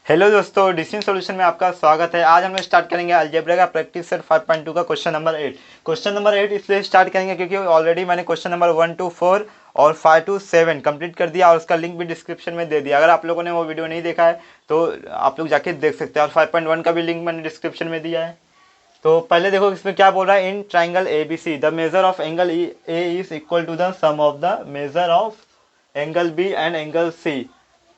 Hello दोस्तों, distance solution में आपका स्वागत है। आज हम लोग स्टार्ट करेंगे अलजेब्रा का प्रैक्टिस सेट 5.2 का क्वेश्चन नंबर 8। क्वेश्चन नंबर 8 इसलिए स्टार्ट करेंगे क्योंकि ऑलरेडी मैंने क्वेश्चन नंबर 1 to 4 और 5 to 7 कंप्लीट कर दिया और उसका लिंक भी डिस्क्रिप्शन में दे दिया। अगर आप लोगों ने वो वीडियो नहीं देखा है तो आप लोग जाके देख सकते हैं, और 5.1 का भी लिंक मैंने डिस्क्रिप्शन में दिया है। तो पहले देखो इसमें क्या बोल रहा है। In triangle A B C the measure of angle A is equal to the sum of the measure of angle B and angle C.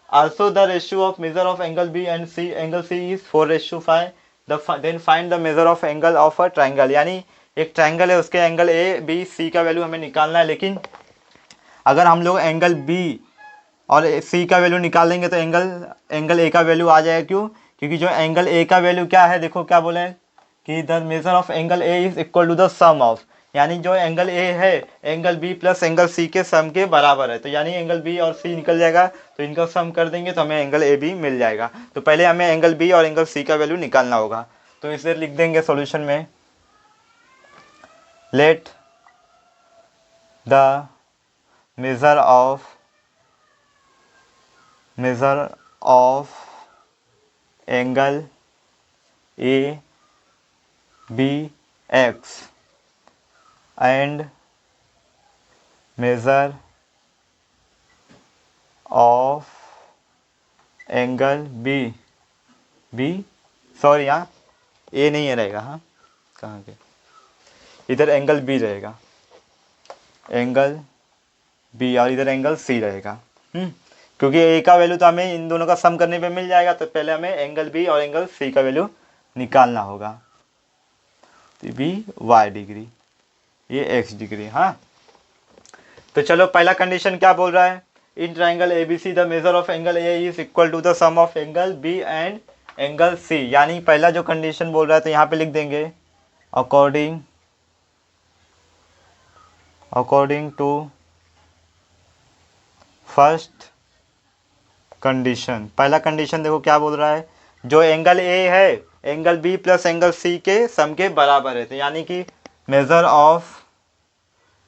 Also, the ratio of measure of angle B and C angle C is 4:5. Then find the measure of angle of a triangle। यानी एक triangle है, उसके angle A B सी का value हमें निकालना है। लेकिन अगर हम लोग एंगल बी और सी का वैल्यू निकाल देंगे तो एंगल ए का वैल्यू आ जाएगा। क्यों? क्योंकि जो एंगल ए का वैल्यू क्या है, देखो क्या बोले कि the measure of angle A is equal to the sum of, यानी जो एंगल ए है angle B plus angle C के सम के बराबर है। तो यानी एंगल बी और सी निकल जाएगा, तो इनका सम कर देंगे तो हमें एंगल ए बी मिल जाएगा। तो पहले हमें एंगल बी और एंगल सी का वैल्यू निकालना होगा। तो इसे लिख देंगे सॉल्यूशन में, let the measure of angle A B x and measure of angle B sorry, यहाँ ए नहीं है रहेगा, हाँ कहाँ के, इधर एंगल बी रहेगा, एंगल बी और इधर एंगल सी रहेगा। क्योंकि ए का वैल्यू तो हमें इन दोनों का सम करने पे मिल जाएगा, तो पहले हमें एंगल बी और एंगल सी का वैल्यू निकालना होगा। तो बी वाई डिग्री, ये एक्स डिग्री। हाँ, तो चलो पहला कंडीशन क्या बोल रहा है। In triangle A B C the measure of angle A is equal to the sum of angle B and angle C. यानी पहला जो कंडीशन बोल रहा है तो यहाँ पे लिख देंगे अकॉर्डिंग टू फर्स्ट कंडीशन। पहला कंडीशन देखो क्या बोल रहा है, जो एंगल ए है angle B plus angle C के सम के बराबर है। तो यानी कि measure of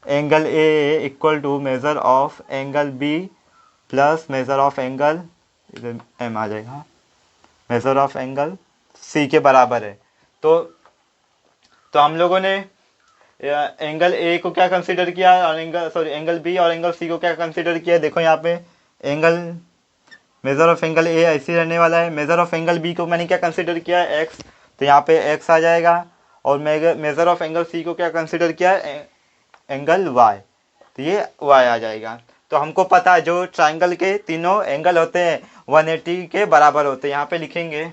angle A equal to measure of angle B plus measure of angle, इधर एम आ जाएगा, मेजर ऑफ एंगल सी के बराबर है। तो हम लोगों ने एंगल ए को क्या कंसीडर किया और एंगल बी और एंगल सी को क्या कंसीडर किया। देखो यहाँ पे एंगल मेजर ऑफ एंगल ए ऐसे रहने वाला है। मेजर ऑफ एंगल बी को मैंने क्या कंसीडर किया, एक्स, तो यहाँ पे एक्स आ जाएगा। और मेजर ऑफ एंगल सी को क्या कंसीडर किया, एंगल वाई, तो ये वाई आ जाएगा। तो हमको पता है जो ट्राइंगल के तीनों एंगल होते हैं 180 के बराबर होते हैं। यहाँ पे लिखेंगे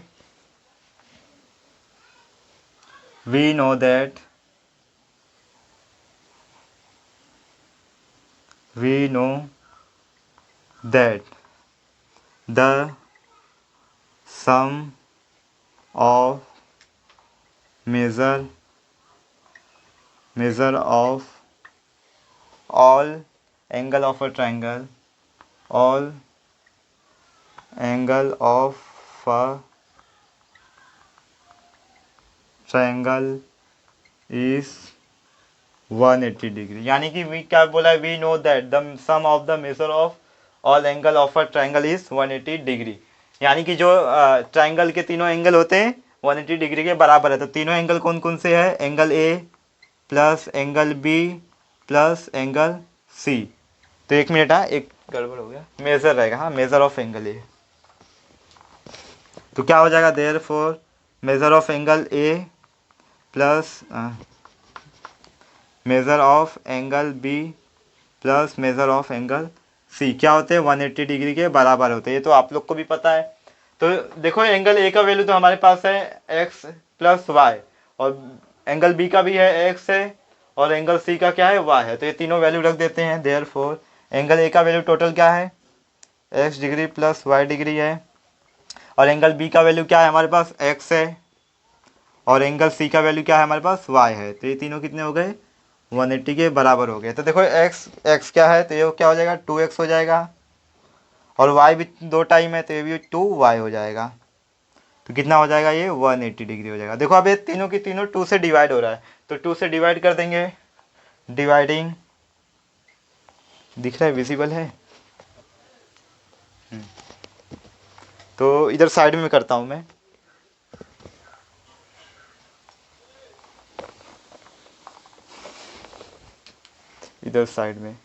we know that the sum of measure of all angle of a triangle is 180 degree. यानी कि वी क्या बोला है, we know that the sum of the measure of all angle of a triangle is 180 degree. यानी कि जो triangle के तीनों एंगल होते हैं 180 डिग्री के बराबर है। तो तीनों एंगल कौन कौन से है, angle A plus angle B plus angle C. तो एक मिनट, हाँ एक गड़बड़ हो गया, मेजर रहेगा, हाँ मेजर ऑफ एंगल ए। तो क्या हो जाएगा, therefore measure of angle A plus measure of angle B plus measure of angle C क्या होते हैं, 180 डिग्री के बराबर होते हैं। ये तो आप लोग को भी पता है। तो देखो एंगल ए का वैल्यू तो हमारे पास है एक्स प्लस वाई, और एंगल बी का भी है एक्स है, और एंगल सी का क्या है, वाई है। तो ये तीनों वैल्यू रख देते हैं। देयरफॉर एंगल ए का वैल्यू टोटल क्या है, x degree plus y degree है, और एंगल बी का वैल्यू क्या है हमारे पास, एक्स है, और एंगल सी का वैल्यू क्या है हमारे पास, वाई है। तो ये तीनों कितने हो गए, 180 के बराबर हो गए। तो देखो एक्स क्या है, तो ये क्या हो जाएगा, 2x हो जाएगा, और y भी 2 टाइम है तो ये भी 2y हो जाएगा। तो कितना हो जाएगा, ये 180 डिग्री हो जाएगा। देखो अब ये तीनों की तीनों 2 से डिवाइड हो रहा है, तो 2 से डिवाइड कर देंगे। डिवाइडिंग दिख रहा है, विजिबल है। तो इधर साइड में करता हूँ मैं। इधर साइड में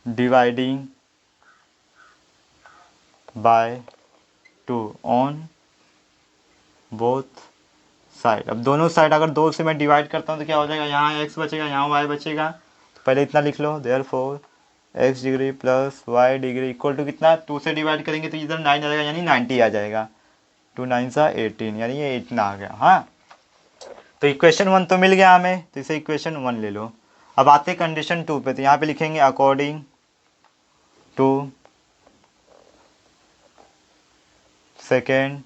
dividing by 2 on both side. अब दोनों साइड अगर 2 से मैं डिवाइड करता हूँ तो क्या हो जाएगा, यहाँ x बचेगा, यहाँ y बचेगा। तो पहले इतना लिख लो, therefore x degree plus y degree equal to कितना, 2 से डिवाइड करेंगे तो इधर 9 आ जाएगा, यानी 90 आ जाएगा। 2 9 सा 18, यानी ये इतना आ गया। हाँ, तो इक्वेशन 1 तो मिल गया हमें, तो इसे इक्वेशन 1 ले लो। अब आते कंडीशन 2 पे, तो यहाँ पे लिखेंगे according to second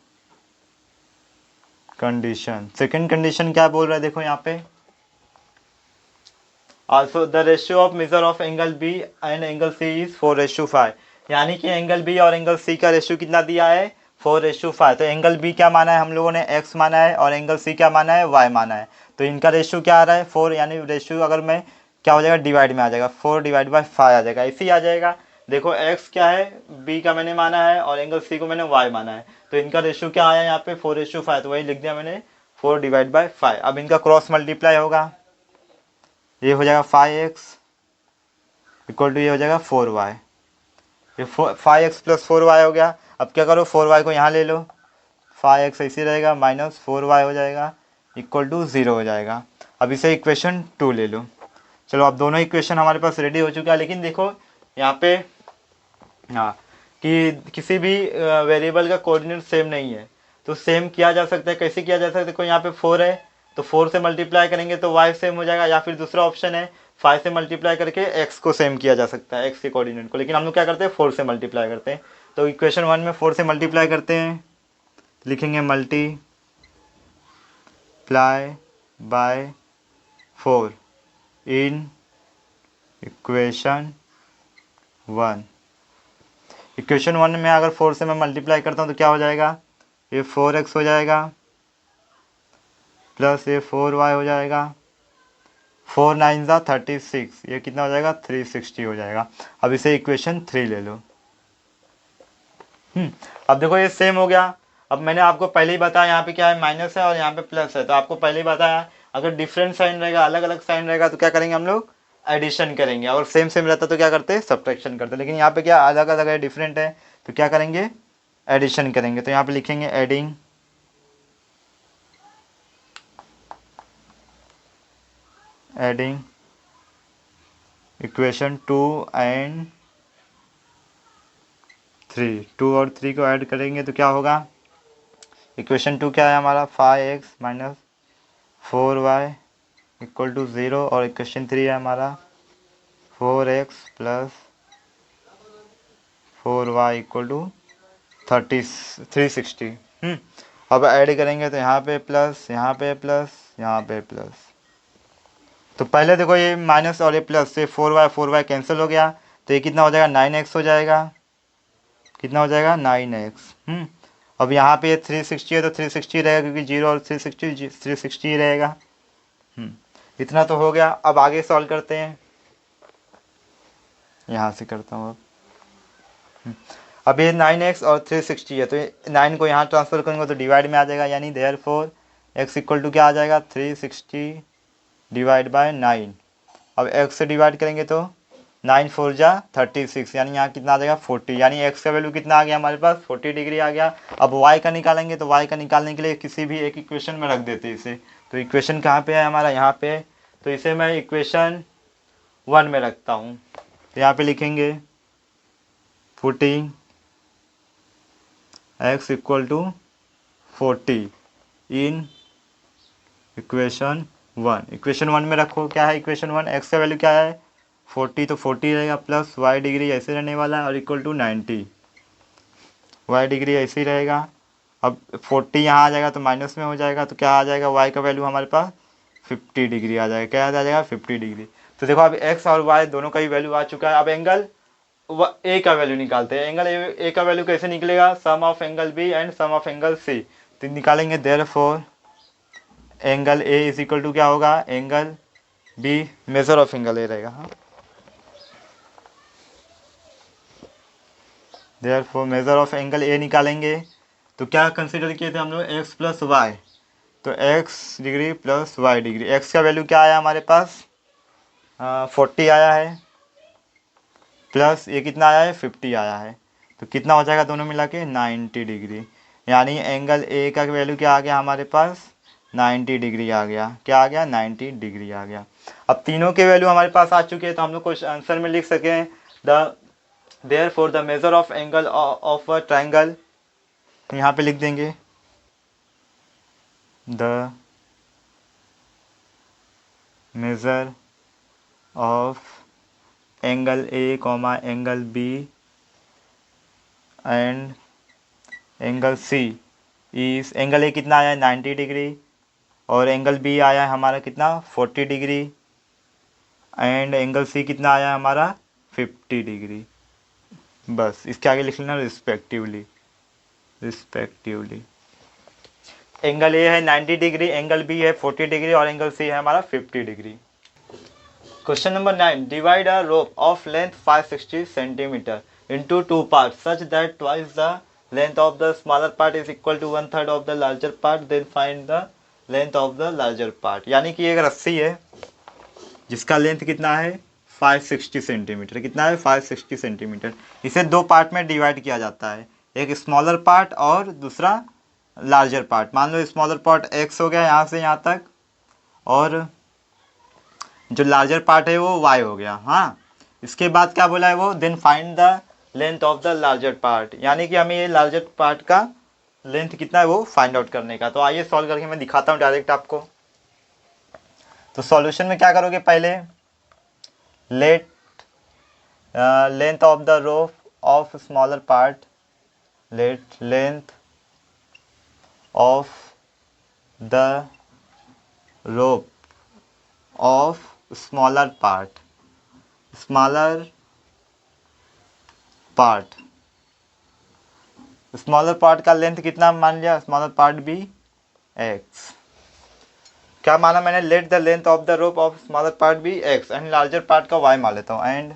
condition. Second condition क्या बोल रहा है, देखो यहाँ पे, also the ratio of measure of angle B and angle C is 4:5, यानी कि एंगल बी और एंगल सी का रेशियो कितना दिया है, 4:5। तो एंगल बी क्या माना है हम लोगों ने, x माना है, और एंगल सी क्या माना है, y माना है। तो इनका रेशियो क्या आ रहा है, 4, यानी रेशियो अगर मैं क्या हो जाएगा, डिवाइड में आ जाएगा, 4/5 आ जाएगा, इसी आ जाएगा। देखो x क्या है, b का मैंने माना है, और एंगल c को मैंने y माना है, तो इनका रेशियो क्या आया यहाँ पे, 4:5, तो वही लिख दिया मैंने 4/5। अब इनका क्रॉस मल्टीप्लाई होगा, ये हो जाएगा 5x इक्वल टू ये हो जाएगा 4y। ये 5x प्लस 4y हो गया। अब क्या करो, 4y को यहाँ ले लो, 5x ऐसे रहेगा, माइनस 4y हो जाएगा, इक्वल टू 0 हो जाएगा। अब इसे इक्वेशन 2 ले लो। चलो, अब दोनों इक्वेशन हमारे पास रेडी हो चुका है, लेकिन देखो यहाँ पे, हाँ, कि किसी भी वेरिएबल का कोऑर्डिनेट सेम नहीं है, तो सेम किया जा सकता है। कैसे किया जा सकता है, देखो यहाँ पे 4 है, तो 4 से मल्टीप्लाई करेंगे तो y सेम हो जाएगा, या फिर दूसरा ऑप्शन है 5 से मल्टीप्लाई करके x को सेम किया जा सकता है, x के कोऑर्डिनेट को। लेकिन हम लोग क्या करते हैं, 4 से मल्टीप्लाई करते हैं। तो इक्वेशन 1 में 4 से मल्टीप्लाई करते हैं, लिखेंगे multiply by 4 in equation 1। Equation 1 में अगर 4 से मैं मल्टीप्लाई करता हूँ तो क्या हो जाएगा, ये 4x हो जाएगा, प्लस ये 4y हो जाएगा, 4 9 ज़ा 36, ये कितना हो जाएगा, 360 हो जाएगा। अब इसे इक्वेशन 3 ले लो। अब देखो ये सेम हो गया। अब मैंने आपको पहले ही बताया यहाँ पे क्या है, माइनस है और यहाँ पे प्लस है, तो आपको पहले ही बताया अगर डिफरेंट साइन रहेगा, अलग अलग साइन रहेगा, तो क्या करेंगे हम लोग, एडिशन करेंगे, और सेम सेम रहता तो क्या करते हैं, सब्ट्रैक्शन करते। लेकिन यहाँ पे क्या अलग अलग है, डिफरेंट है, तो क्या करेंगे, एडिशन करेंगे। तो यहाँ पे लिखेंगे एडिंग इक्वेशन 2 एंड 3, 2 और 3 को ऐड करेंगे तो क्या होगा, इक्वेशन 2 क्या है हमारा, 5x minus 4y equal to 0, और इक्वेशन 3 है हमारा 4x plus 4y equal to 360। अब ऐड करेंगे तो यहाँ पे प्लस, यहाँ पे प्लस, यहाँ पे प्लस। तो पहले देखो ये माइनस और ये प्लस से 4y कैंसिल हो गया, तो ये कितना हो जाएगा, 9x हो जाएगा। कितना हो जाएगा, 9x। अब यहाँ पे ये 360 है तो 360 रहेगा, क्योंकि 0 और 360 ही रहेगा। इतना तो हो गया। अब आगे सॉल्व करते हैं, यहाँ से करता हूँ अब ये 9x और 360 है, तो 9 को यहाँ ट्रांसफर करेंगे तो डिवाइड में आ जाएगा, यानी देयरफॉर x इक्वल टू क्या आ जाएगा, 360 डिवाइड बाय 9। अब x से डिवाइड करेंगे तो 9 4 जा 36, यानी यहाँ कितना आ जाएगा, 40, यानी x का वैल्यू कितना आ गया हमारे पास, 40 डिग्री आ गया। अब y का निकालेंगे, तो y का निकालने के लिए किसी भी एक इक्वेशन में रख देते हैं इसे। तो इक्वेशन कहाँ पे है हमारा, यहाँ पे, तो इसे मैं इक्वेशन 1 में रखता हूँ। तो यहाँ पे लिखेंगे putting x equal to 40 in equation 1। Equation 1 में रखो, क्या है इक्वेशन 1, x का वैल्यू क्या है, 40, तो 40 रहेगा, प्लस y डिग्री ऐसे रहने वाला है, और इक्वल टू 90, y डिग्री ऐसे ही रहेगा। अब 40 यहाँ आ जाएगा तो माइनस में हो जाएगा, तो क्या आ जाएगा, y का वैल्यू हमारे पास 50 डिग्री आ जाएगा। क्या आ जाएगा, 50 डिग्री। तो देखो अब x और y दोनों का ही वैल्यू आ चुका है। अब एंगल ए का वैल्यू निकालते हैं। एंगल ए का वैल्यू कैसे निकलेगा, sum of angle B and sum of angle C. तो निकालेंगे, therefore angle A is equal to क्या होगा, angle B, measure of angle A रहेगा। हाँ, therefore measure of angle A निकालेंगे तो क्या कंसीडर किए थे हम लोग, एक्स प्लस वाई। तो x degree plus y degree, x का वैल्यू क्या आया हमारे पास 40 आया है, प्लस ये कितना आया है 50 आया है, तो कितना हो जाएगा दोनों मिला के 90 डिग्री। यानी एंगल ए का वैल्यू क्या आ गया हमारे पास 90 डिग्री आ गया। क्या आ गया 90 डिग्री आ गया। अब तीनों के वैल्यू हमारे पास आ चुके हैं तो हम लोग को आंसर में लिख सकें the therefore the measure of angle of a triangle, यहाँ पे लिख देंगे the measure of angle A comma angle B and angle C is, angle ए कितना आया है 90 डिग्री और एंगल बी आया है हमारा कितना 40 डिग्री एंड एंगल सी कितना आया है हमारा 50 डिग्री। बस इसके आगे लिख लेना रिस्पेक्टिवली। एंगल ए है 90 डिग्री, एंगल बी है 40 डिग्री और एंगल सी है हमारा 50 degree. Question number 9, divide a rope of length 560 centimetre into two parts such that twice the length of the smaller part is equal to 1/3 of the larger part, then find the length of the larger part। यानी कि एक रस्सी है जिसका length कितना है 560 centimetre, कितना है 560 सेंटीमीटर। इसे दो पार्ट में डिवाइड किया जाता है, एक स्मॉलर पार्ट और दूसरा लार्जर पार्ट। मान लो स्मॉलर पार्ट x हो गया यहाँ से यहाँ तक और जो लार्जर पार्ट है वो y हो गया। हाँ, इसके बाद क्या बोला है वो, then find the length of the larger part, यानी कि हमें ये लार्जर पार्ट का लेंथ कितना है वो फाइंड आउट करने का। तो आइए सॉल्व करके मैं दिखाता हूँ डायरेक्ट आपको। तो सॉल्यूशन में क्या करोगे, पहले late length of the rope of smaller part, late length of the rope of smaller part, smaller part, smaller part का लेंथ कितना मान लिया, स्मॉलर पार्ट भी x। क्या माना मैंने, let the length of the rope of smaller part भी x and larger part का y मान लेता हूँ, and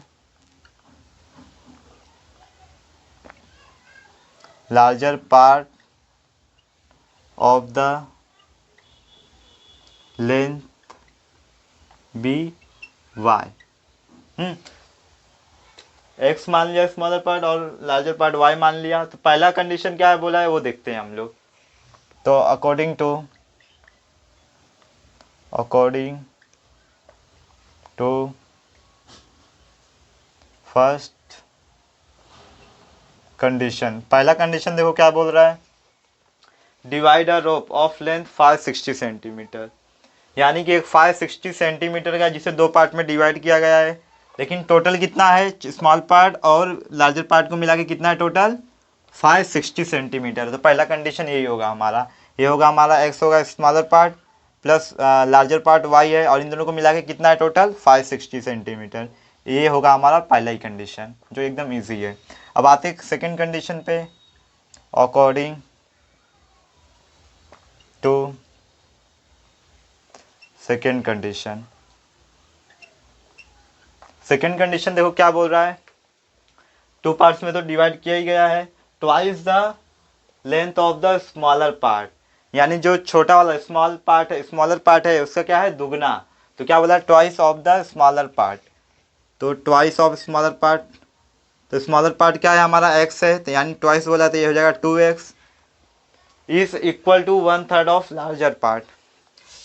larger part of the length B y। x मान लिया स्मॉलर पार्ट और लार्जर पार्ट y मान लिया। तो पहला कंडीशन क्या है बोला है वो देखते हैं हम लोग। तो अकॉर्डिंग टू फर्स्ट कंडीशन, पहला कंडीशन देखो क्या बोल रहा है, divide a rope of length 560 centimetre, यानी कि एक 560 सेंटीमीटर का जिसे दो पार्ट में डिवाइड किया गया है, लेकिन टोटल कितना है स्मॉल पार्ट और लार्जर पार्ट को मिला के कितना है टोटल 560 सेंटीमीटर। तो पहला कंडीशन यही होगा हमारा, ये होगा हमारा x होगा smaller part plus larger part y है और इन दोनों को मिला के कितना है टोटल 560 सेंटीमीटर। ये होगा हमारा पहला ही कंडीशन जो एकदम ईजी है। अब आते हैं सेकेंड कंडीशन पे, according to second condition. Second condition देखो क्या बोल रहा है, टू पार्ट्स में तो डिवाइड किया ही गया है, twice the length of the smaller part, यानी जो छोटा वाला स्मॉलर पार्ट है उसका क्या है दुगना। तो क्या बोला twice of the smaller part, तो ट्वाइस ऑफ स्मॉलर पार्ट, तो स्मॉलर पार्ट क्या है हमारा x है, तो यानी ट्वाइस बोला तो ये हो जाएगा 2x is equal to 1/3 of larger part.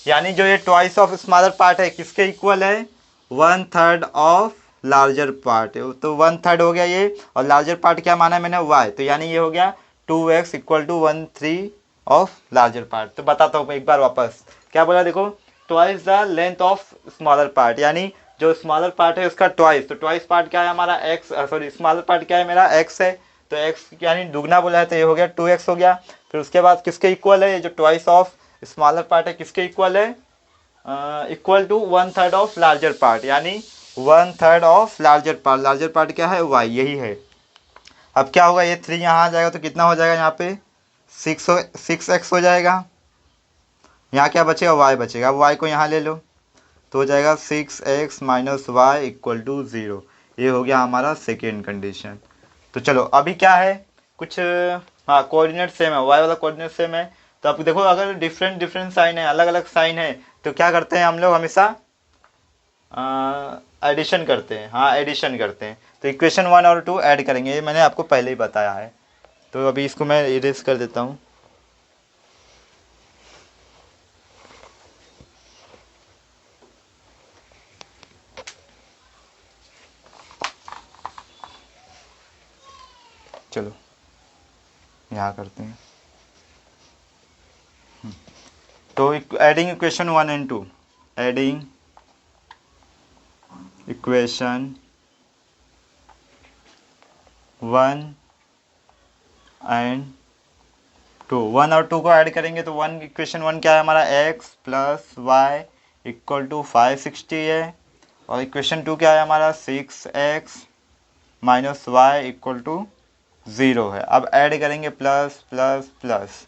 यानी जो ये ट्वाइस ऑफ स्मॉलर पार्ट है किसके इक्वल है 1/3 ऑफ लार्जर पार्ट, तो 1/3 हो गया ये, और लार्जर पार्ट क्या माना है मैंने y, तो यानी ये हो गया 2x equal to 1/3 of larger part. तो बताता हूँ एक बार वापस क्या बोला, देखो twice the length of smaller part, यानी जो स्मॉलर पार्ट है उसका ट्वाइस, तो ट्वाइस पार्ट क्या है हमारा x, सॉरी स्मॉलर पार्ट क्या है मेरा x है, तो x यानी दुगना बोला है तो ये हो गया 2x हो गया। फिर उसके बाद किसके इक्वल है, ये जो ट्वाइस ऑफ स्मॉलर पार्ट है किसके इक्वल है, equal to 1/3 of larger part, यानी 1/3 ऑफ लार्जर पार्ट क्या है y, यही है। अब क्या होगा, ये 3 यहाँ आ जाएगा तो कितना हो जाएगा यहाँ पे 6x हो जाएगा, यहाँ क्या बचेगा y बचेगा, अब y को यहाँ ले लो तो हो जाएगा 6x - y इक्वल टू 0। ये हो गया हमारा सेकेंड कंडीशन। तो चलो अभी क्या है कुछ, हाँ कोऑर्डिनेट सेम है, वाई वाला कोऑर्डिनेट सेम है। तो अब देखो अगर डिफरेंट डिफरेंट साइन है, अलग अलग साइन है, तो क्या करते हैं हम लोग हमेशा एडिशन करते हैं। हाँ एडिशन करते हैं। तो इक्वेशन 1 और 2 ऐड करेंगे, ये मैंने आपको पहले ही बताया है। तो अभी इसको मैं इरेज कर देता हूँ। चलो यहाँ करते हैं। तो adding equation 1 and 2, adding equation 1 and 2, 1 और 2 को ऐड करेंगे तो इक्वेशन 1 क्या है हमारा, x plus y equal to 560 है। और इक्वेशन 2 क्या है हमारा, 6x minus Y equal to 0 है। अब ऐड करेंगे प्लस प्लस प्लस,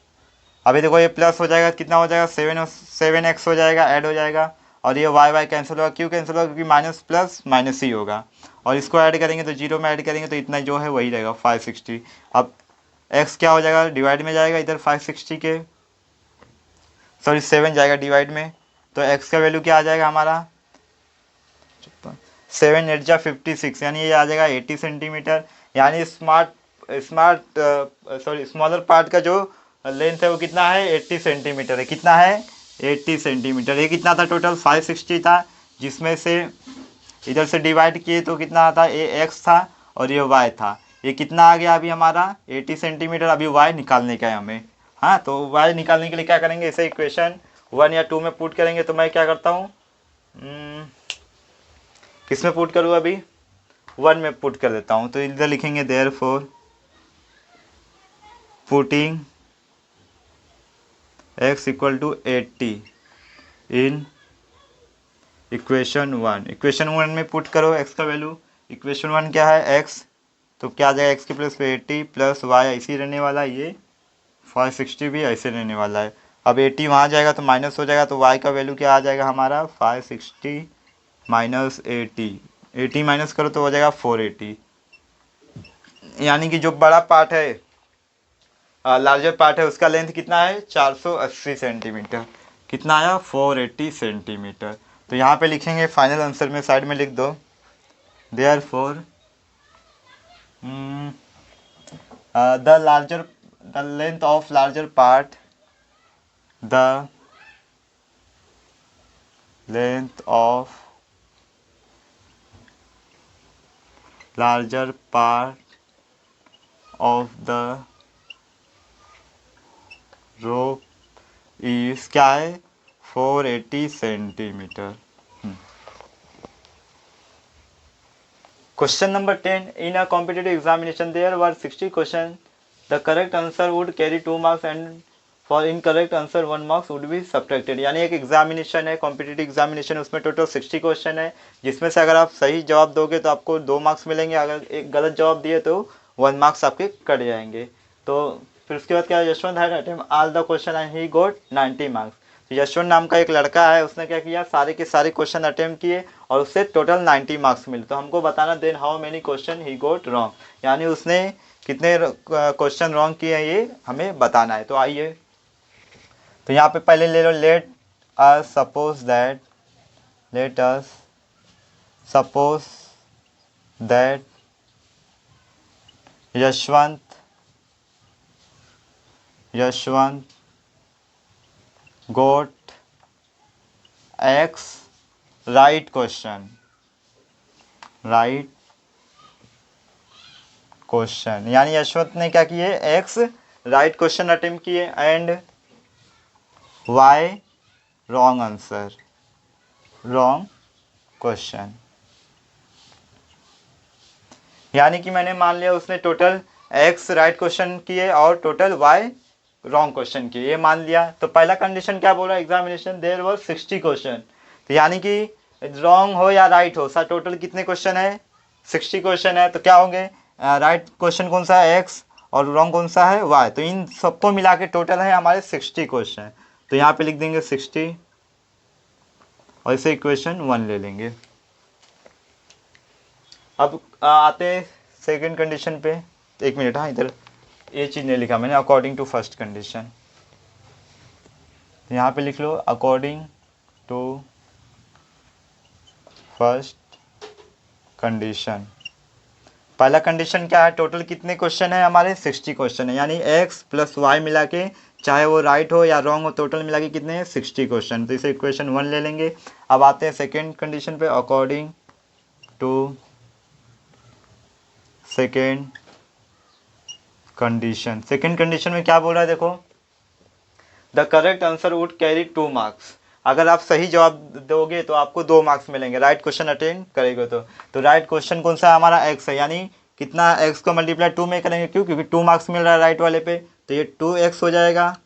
अभी देखो ये प्लस हो जाएगा, कितना हो जाएगा, 7x हो जाएगा, ऐड हो जाएगा। और ये वाई कैंसिल होगा, क्यों कैंसिल होगा, क्योंकि माइनस प्लस माइनस ही होगा। और इसको ऐड करेंगे तो 0 में ऐड करेंगे तो इतना जो है वही रहेगा 560। अब x क्या हो जाएगा, डिवाइड में जाएगा इधर 560 के, सॉरी 7 जाएगा डिवाइड में, तो x का वैल्यू क्या आ जाएगा हमारा, 7 8 जा 56, यानी ये आ जाएगा 80 सेंटीमीटर। यानी स्मॉलर पार्ट का जो लेंथ है वो कितना है, 80 सेंटीमीटर है। कितना है, 80 सेंटीमीटर। ये कितना था टोटल, 560 था, जिसमें से इधर से डिवाइड किए तो कितना आता है, ये x था और ये y था। ये कितना आ गया अभी हमारा, 80 सेंटीमीटर। अभी y निकालने का है हमें। हाँ तो y निकालने के लिए क्या करेंगे, इसे इक्वेशन 1 या 2 में पुट करेंगे। तो मैं क्या करता हूँ, किस में पुट करूँ, अभी 1 में पुट कर देता हूँ। तो इधर लिखेंगे therefore putting x equal to 80 in equation 1। Equation 1 में पुट करो x का वैल्यू। इक्वेशन 1 क्या है, x, तो क्या आ जाएगा, x के प्लस पे 80 प्लस y ऐसे रहने वाला है, ये 560 भी ऐसे रहने वाला है। अब 80 वहाँ जाएगा तो माइनस हो जाएगा, तो y का वैल्यू क्या आ जाएगा हमारा, 560 माइनस 80 माइनस करो तो हो जाएगा 480। यानी कि जो बड़ा पार्ट है, लार्जर पार्ट है, उसका लेंथ कितना है, 480 सेंटीमीटर। कितना आया, 480 सेंटीमीटर। तो यहाँ पे लिखेंगे फाइनल आंसर में, साइड में लिख दो therefore the length of larger part, the length of larger part of the rope is क्या है, 480 centimetre. Question number 10. In a competitive examination, there were 60 questions. The correct answer would carry 2 marks and for incorrect answer 1 marks would be subtracted. यानी एक examination है, competitive examination, उसमें total 60 question है, जिसमें से अगर आप सही जवाब दोगे तो आपको 2 मार्क्स मिलेंगे, अगर एक गलत जवाब दिए तो 1 मार्क्स आपके कट जाएंगे। तो फिर उसके बाद क्या, Yashwant had attempt all the question and he got 90 marks. तो यशवंत नाम का एक लड़का है, उसने क्या किया, सारे के सारे क्वेश्चन अटेम्प्ट किए और उससे टोटल 90 मार्क्स मिले। तो हमको बताना then how many question he got wrong, यानी उसने कितने क्वेश्चन रॉन्ग किए हैं ये हमें बताना है। तो आइए, तो यहाँ पे पहले ले लो, let us suppose that Yashwant got x right question, यानी यशवंत ने क्या किए, एक्स राइट क्वेश्चन अटेम्प्ट किए and y wrong answer, wrong question. यानी कि मैंने मान लिया उसने टोटल एक्स राइट क्वेश्चन किए और टोटल वाई रॉन्ग क्वेश्चन किए, ये मान लिया। तो पहला कंडीशन क्या बोला, एग्जामिनेशन देयर वर 60 क्वेश्चन। तो यानी कि रॉन्ग हो या राइट हो, सर टोटल कितने क्वेश्चन है, 60 क्वेश्चन है। तो क्या होंगे, राइट क्वेश्चन कौन सा है, एक्स, और रॉन्ग कौन सा है, वाई। तो इन सबको मिला के टोटल है हमारे 60 क्वेश्चन। तो यहाँ पे लिख देंगे 60 और इसे इक्वेशन 1 ले लेंगे। अब आते हैं सेकेंड कंडीशन पे। एक मिनट, हाँ इधर ये चीज़ नहीं लिखा मैंने, अकॉर्डिंग टू फर्स्ट कंडीशन, यहाँ पे लिख लो अकॉर्डिंग टू फर्स्ट कंडीशन। पहला कंडीशन क्या है, टोटल कितने क्वेश्चन है हमारे, 60 क्वेश्चन है, यानी x प्लस वाई मिला के, चाहे वो राइट हो या रॉन्ग हो, टोटल मिला के कितने हैं 60 क्वेश्चन। तो इसे इक्वेशन 1 ले लेंगे। अब आते हैं सेकेंड कंडीशन पे, according to second condition. Second condition में क्या बोल रहा है देखो, the correct answer would carry 2 marks. अगर आप सही जवाब दोगे तो आपको 2 मार्क्स मिलेंगे, राइट क्वेश्चन अटेंड करेंगे तो राइट क्वेश्चन कौन सा है हमारा, एक्स है, यानी कितना एक्स को मल्टीप्लाई 2 में करेंगे, क्यों, क्योंकि 2 मार्क्स मिल रहा है राइट वाले पे, तो ये 2x हो जाएगा,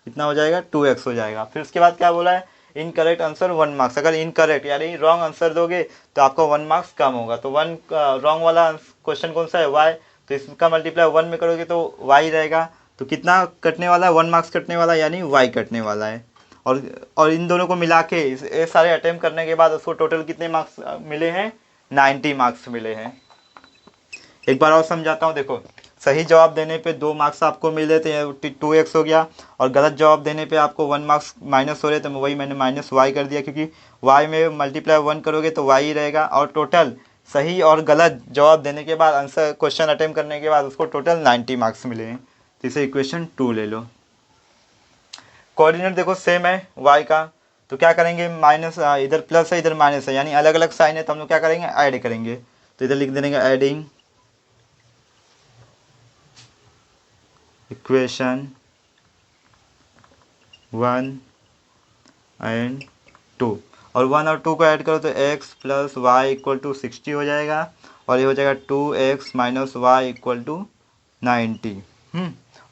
कितना हो जाएगा 2x हो जाएगा। फिर उसके बाद क्या बोला है, इनकरेक्ट आंसर 1 मार्क्स। अगर इनकरेक्ट यानी रॉन्ग आंसर दोगे तो आपका 1 मार्क्स कम होगा। तो वन रॉन्ग वाला क्वेश्चन कौन सा है, वाई, तो इसका मल्टीप्लाई 1 में करोगे तो वाई रहेगा। तो कितना कटने वाला है, 1 मार्क्स कटने वाला है, यानी वाई कटने वाला है। और इन दोनों को मिला के ये सारे अटेम्प्ट करने के बाद उसको टोटल कितने मार्क्स मिले हैं, 90 मार्क्स मिले हैं। एक बार और समझाता हूँ, देखो सही जवाब देने पे 2 मार्क्स आपको मिल रहे थे, 2x हो गया, और गलत जवाब देने पे आपको 1 मार्क्स माइनस हो रहे थे, तो वही मैंने माइनस वाई कर दिया, क्योंकि y में मल्टीप्लाई 1 करोगे तो y ही रहेगा। और टोटल सही और गलत जवाब देने के बाद, आंसर क्वेश्चन अटेम्प्ट करने के बाद उसको टोटल 90 मार्क्स मिले हैं। तो इसे इक्वेशन 2 ले लो। कोऑर्डिनेट देखो सेम है y का, तो क्या करेंगे, माइनस, इधर प्लस है इधर माइनस है, यानी अलग अलग साइन है, तो हम लोग क्या करेंगे, ऐड करेंगे। तो इधर लिख देंगे एडिंग इक्वेशन 1 एंड 2, और 1 और 2 को ऐड करो तो x plus y equal to 60 हो जाएगा, और ये हो जाएगा 2x minus Y equal to 90।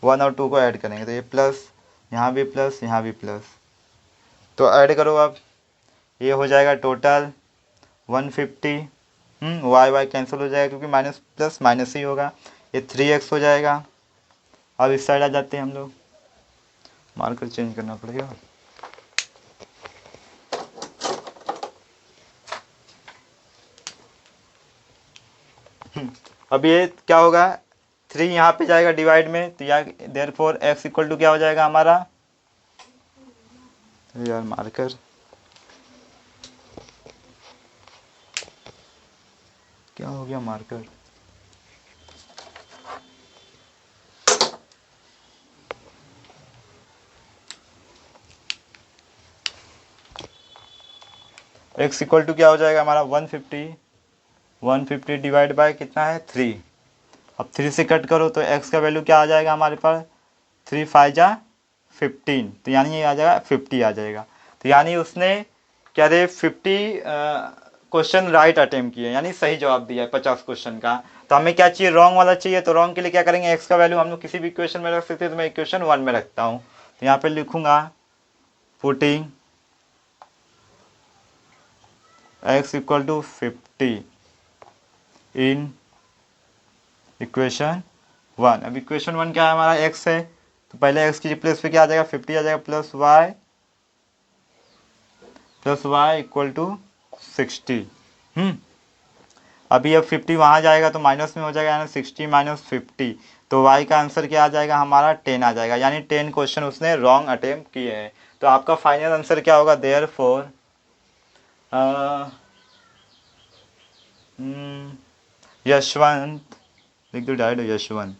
1 और 2 को ऐड करेंगे तो ये प्लस, यहाँ भी प्लस, यहाँ भी प्लस, तो ऐड करो अब, ये हो जाएगा टोटल 150। वाई वाई कैंसिल हो जाएगा, क्योंकि माइनस प्लस माइनस ही होगा, ये 3x हो जाएगा। अब इस साइड आ जाते हैं हम लोग, मार्कर चेंज करना पड़ेगा। अब ये क्या होगा, 3 यहाँ पे जाएगा डिवाइड में, तो यहाँ देयरफॉर x इक्वल टू क्या हो जाएगा हमारा, यार मार्कर क्या हो गया, मार्कर x इक्वल टू क्या हो जाएगा हमारा 150 डिवाइड बाय कितना है 3। अब 3 से कट करो तो x का वैल्यू क्या आ जाएगा हमारे पास, 3 5 जा 15, तो यानी ये आ जाएगा 50 आ जाएगा। तो यानी उसने क्या रे 50 क्वेश्चन राइट अटेम्प्ट किए, यानी सही जवाब दिया है 50 क्वेश्चन का। तो हमें क्या चाहिए, रॉन्ग वाला चाहिए, तो रॉन्ग के लिए क्या करेंगे, x का वैल्यू हम लोग किसी भी इक्वेशन में रख सकते हैं, तो मैं इक्वेशन 1 में रखता हूँ। तो यहाँ पे लिखूंगा putting x equal to 50 in equation 1। अब इक्वेशन 1 क्या है हमारा, x है, तो पहले x की प्लेस पे क्या आ जाएगा, 50 आ जाएगा, प्लस वाई इक्वल टू 60। अभी अब 50 वहाँ जाएगा तो माइनस में हो जाएगा, यानी 60 माइनस 50, तो y का आंसर क्या आ जाएगा हमारा 10 आ जाएगा, यानी 10 क्वेश्चन उसने रॉन्ग अटेम्प्ट किए हैं। तो आपका फाइनल आंसर क्या होगा, देयरफॉर यशवंत, लिख दो direct Yashwant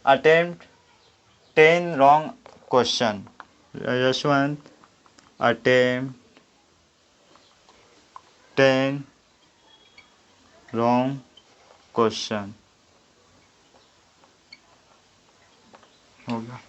attempt 10 wrong question, Yashwant attempt 10 wrong question हो गया।